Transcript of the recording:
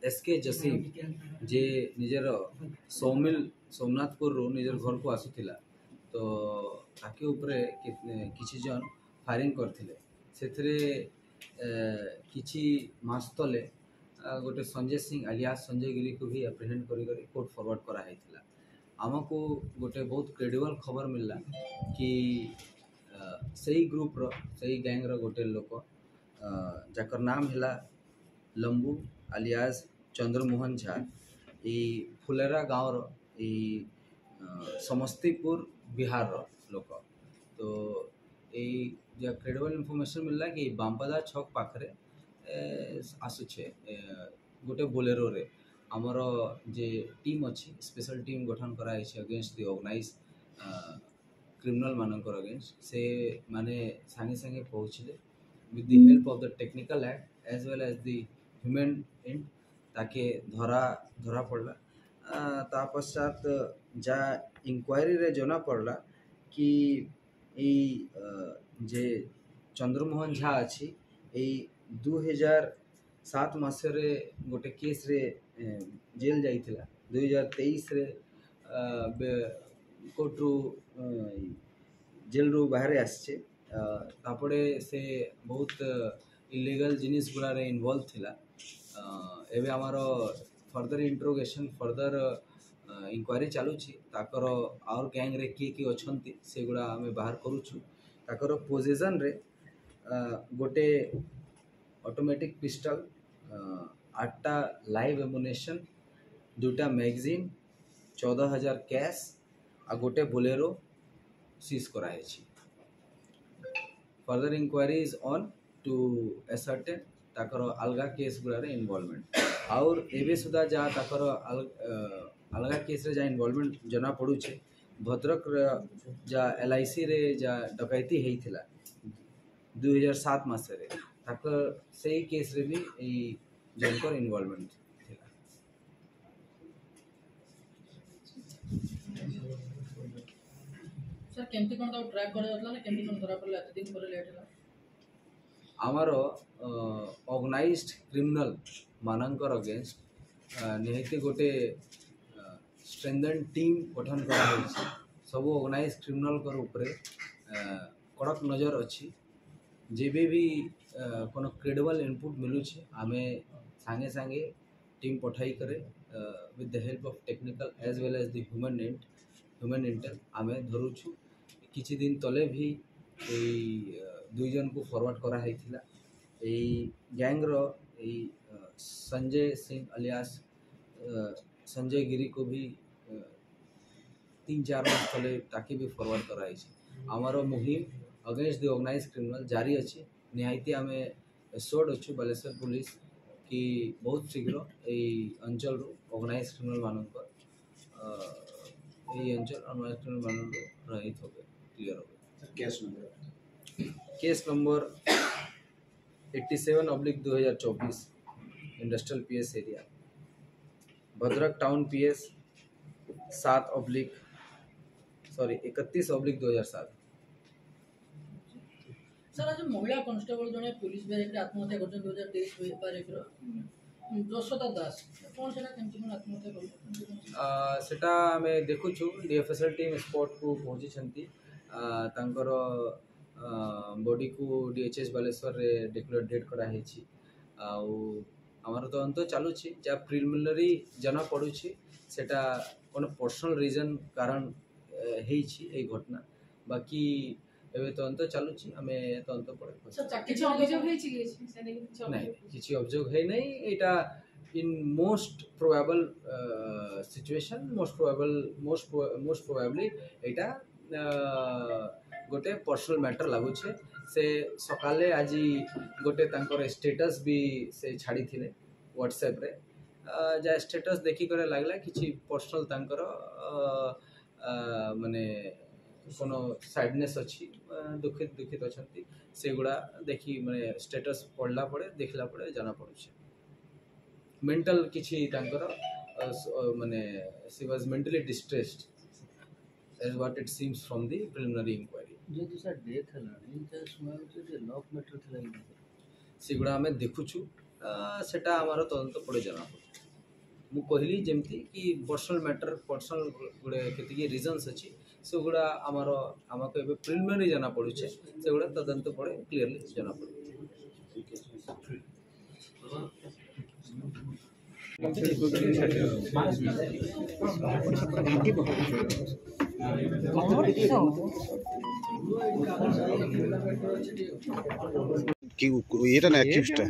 SK जसीब जे निजर सौमिल सोमनाथपुर निजर घर को आसुला तो ताके उपरे किछि जन फायरिंग करथिले सेथरे किछि मास तले गोटे संजय सिंह अलियास संजय गिरी को भी एप्रिहेंड करी कोर्ट फॉरवर्ड करा हैथिला आमको गोटे बहुत क्रेडिबल खबर मिलला कि सही ग्रुप रो सही गैंग रो गोटे लोक जाकर नाम हैला लंबू अलियास चंद्रमोहन झा ई फुलेरा गाँव रो ई समस्तीपुर बिहार रो लोक तो यही क्रेडिबल इनफॉरमेशन मिलला कि बामपदा छक पाखरे आसुछे गोटे बोलेरो रे आमर जे टीम अच्छी स्पेशल टीम गठन कराई अगेंस्ट दी ऑर्गेनाइज क्रिमिनल मानकर अगेंस्ट से माने सांगे सांगे पहुँचले with the help of the technical act as well as the human and ताके धरा धरा पड़ला ता पश्चात जा इंक्वायरी रे जना पड़ला कि जे चंद्रमोहन झा अच्छी 2007 मसरे गोटे केस रे जेल जाइथिला 2023 रे कोर्ट रू जेल रू बाहर आसचे तापड़े से बहुत इलीगल जिनिस गुड़ा रे इन्वॉल्व थिला एबे आमार फर्दर इंट्रोगेशन फर्दर इंक्वायरी चलुची ताकर और गैंग रे किए अछंती से गुड़ा आमे बाहर करूछु ताकर पोजीशन रे गोटे ऑटोमेटिक पिस्टल 8टा लाइव एमुनेशन 2टा मैगजीन 14,000 कैश आ गोटे बोलेरो सीज कराई छी further inquiry is on to ascertain ताकर अलगा केस गुड़ा रे इन्वॉल्वमेंट और एबे सुधा जा ताकर अलगा केस रे जा इन्वॉल्वमेंट जना पड़ुछे भद्रक जा LIC रे जा डकैती हेइथिला 2007 मासरे ताकर सेही केस रे भी ई जनकर इन्वॉल्वमेंट थिला सर केमती कोन तो ट्रैक करे जतला ना केमती कोन धरा पड़ला एते दिन पर लेट होला आमार ऑर्गेनाइज्ड क्रिमिनल मानकर अगेंस्ट निहाती गोटे स्ट्रेंथन टीम गठन करा सब ऑर्गेनाइज क्रिमिनल कर उपरे कड़क नजर अच्छी जेबे भी कोनो क्रेडिबल इनपुट मिलुछे आमे सांगे सांगे टीम पठाई करे with the help of technical as well as the human intel आमे धरुछु किछि दिन तले भी दुई जन को फॉरवर्ड करा हैथिला गैंग रो संजय सिंह अलियास संजय गिरी को भी 3-4 मास तले ताके भी फॉरवर्ड कराई आमार मुहिम अगेंस्ट द ऑर्गेनाइज क्रिमिनल जारी अच्छी निहाती आम एश्योर्ड अच्छु बालेश्वर पुलिस कि बहुत शीघ्र यही अंचल ऑर्गेनाइज क्रिमिनल मानक अंचल ऑर्गेनाइज क्रिमिनल मानक रहित हो क्लियर हो case number 87/2024 industrial PS area Bhadrak town PS 31/2007 sir आज महिला कांस्टेबल जने पुलिस बैरक आत्महत्या कर 2023 तारीख रो जसोदा दास कोन सेना केमती कोन आत्महत्या कर सेटा हमें देखुछु DFSL टीम स्पॉट को पहुंची छंती तांकर बॉडी को DHS बालेश्वर रे डिक्लेयर डेट करा हेछि आउ हमार तो अंत चलुछि जा प्रिलिमिनरी जना पड़ुछि सेटा कोन पर्सनल रीजन कारण हेछि ए घटना बाकी एबे तो अंत चलुछि हमें तो अंत पड़े सर किछि अभियोग हेछि कि नहीं किछि अभियोग है नहीं एटा in most probable situation most probably एटा गोटे पर्सनल मैटर लगुचे से सकाले आज गोटे तांकर स्टेटस भी से छाड़ी थिले व्हाट्सएप रे जा स्टेटस देखी करे लागला किछि पर्सनल तांकर माने कोनो साइडनेस अच्छी दुखित अछंती से गुड़ा देखी माने स्टेटस पढ़ला पड़े देखला पड़े जाना पड़ुछे मेंटल किछि तांकर माने she was mentally distressed as what it seems from the preliminary inquiry जो दूसरा डेथ है इन समय जो लॉक मैटर थिला सिगुड़ा हमें देखुछु सेटा हमारा तदंत पड़े जाना ମୁଁ କହିଲି ଯେମିତି କି ପର୍ସନାଲ୍ ମ୍ୟାଟର୍ ପର୍ସନାଲ୍ ଗୁଡ଼େ କେତିକି ରିଜନ୍ସ ଅଛି ସେଗୁଡ଼ା ଆମକୁ ଏବେ ପ୍ରିଲିମିନାରୀ ଜଣା ପଡ଼ୁଛେ ସେଗୁଡ଼ା ତଦନ୍ତ ପରେ କ୍ଲିୟରଲି ଜଣା ପଡ଼ୁଛି। এটা না অ্যাকিউজটা